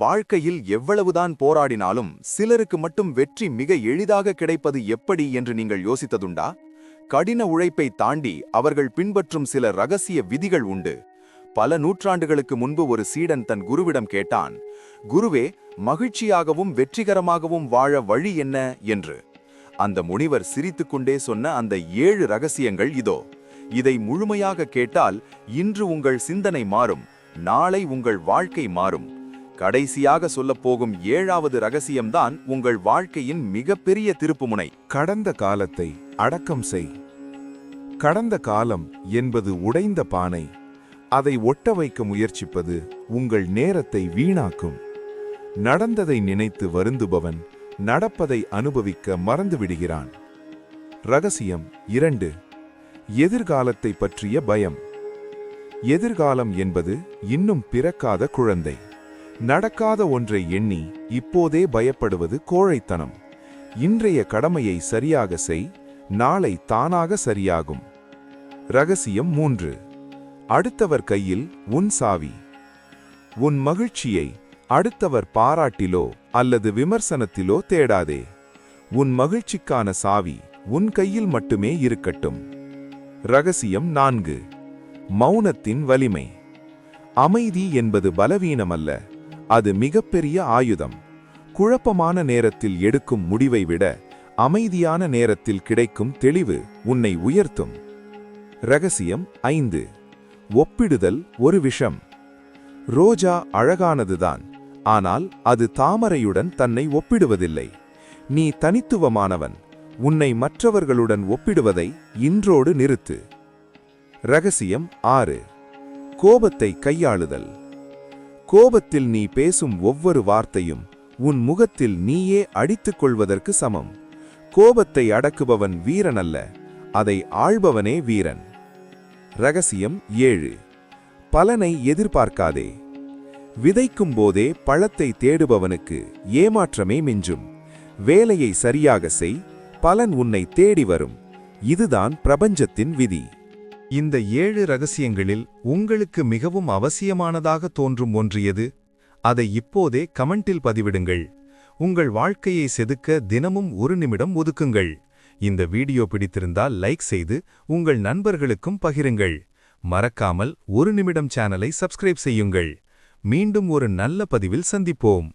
வாழ்க்கையில் எவ்வளவுதான் போராடினாலும் சிலருக்கு மட்டும் வெற்றி மிக எளிதாக கிடைப்பது எப்படி என்று நீங்கள் யோசித்ததுண்டா? கடின உழைப்பை தாண்டி அவர்கள் பின்பற்றும் சில ரகசிய விதிகள் உண்டு. பல நூற்றாண்டுகளுக்கு முன்பு ஒரு சீடன் தன் குருவிடம் கேட்டான், குருவே, மகிழ்ச்சியாகவும் வெற்றிகரமாகவும் வாழ வழி என்ன என்று. அந்த முனிவர் சிரித்துக்கொண்டே சொன்ன அந்த 7 ரகசியங்கள் இதோ. இதை முழுமையாக கேட்டால் இன்று உங்கள் சிந்தனை மாறும், நாளை உங்கள் வாழ்க்கை மாறும். கடைசியாக சொல்லப்போகும் 7வது ரகசியம்தான் உங்கள் வாழ்க்கையின் மிகப்பெரிய திருப்புமுனை. கடந்த காலத்தை அடக்கம் செய். கடந்த காலம் என்பது உடைந்த பானை. அதை ஒட்ட வைக்க முயற்சிப்பது உங்கள் நேரத்தை வீணாக்கும். நடந்ததை நினைத்து வருந்துபவன் நடப்பதை அனுபவிக்க மறந்துவிடுகிறான். ரகசியம் 2. எதிர்காலத்தை பற்றிய பயம். எதிர்காலம் என்பது இன்னும் பிறக்காத குழந்தை. நடக்காத ஒன்றை எண்ணி இப்போதே பயப்படுவது கோழைத்தனம். இன்றைய கடமையை சரியாக செய், நாளை தானாக சரியாகும். ரகசியம் 3. அடுத்தவர் கையில் உன் சாவி. உன் மகிழ்ச்சியை அடுத்தவர் பாராட்டிலோ அல்லது விமர்சனத்திலோ தேடாதே. உன் மகிழ்ச்சிக்கான சாவி உன் கையில் மட்டுமே இருக்கட்டும். ரகசியம் 4. மௌனத்தின் வலிமை. அமைதி என்பது பலவீனமல்ல, அது மிகப்பெரிய ஆயுதம். குழப்பமான நேரத்தில் எடுக்கும் முடிவை விட அமைதியான நேரத்தில் கிடைக்கும் தெளிவு உன்னை உயர்த்தும். ரகசியம் 5. ஒப்பிடுதல் ஒரு விஷம். ரோஜா அழகானதுதான், ஆனால் அது தாமரையுடன் தன்னை ஒப்பிடுவதில்லை. நீ தனித்துவமானவன். உன்னை மற்றவர்களுடன் ஒப்பிடுவதை இன்றோடு நிறுத்து. ரகசியம் 6. கோபத்தை கையாளுதல். கோபத்தில் நீ பேசும் ஒவ்வொரு வார்த்தையும் உன் முகத்தில் நீயே அடித்துக் கொள்வதற்கு சமம். கோபத்தை அடக்குபவன் வீரன் அல்ல, அதை ஆள்பவனே வீரன். ரகசியம் 7. பலனை எதிர்பார்க்காதே. விதைக்கும் போதே பழத்தை தேடுபவனுக்கு ஏமாற்றமே மிஞ்சும். வேலையை சரியாக செய், பலன் உன்னை தேடி வரும். இதுதான் பிரபஞ்சத்தின் விதி. இந்த 7 ரகசியங்களில் உங்களுக்கு மிகவும் அவசியமானதாக தோன்றும் ஒன்று எது? அதை இப்போதே கமெண்டில் பதிவிடுங்கள். உங்கள் வாழ்க்கையை செதுக்க தினமும் 1 நிமிடம் ஒதுக்குங்கள். இந்த வீடியோ பிடித்திருந்தால் லைக் செய்து உங்கள் நண்பர்களுக்கும் பகிருங்கள். மறக்காமல் 1 நிமிடம் சேனலை சப்ஸ்கிரைப் செய்யுங்கள். மீண்டும் ஒரு நல்ல பதிவில் சந்திப்போம்.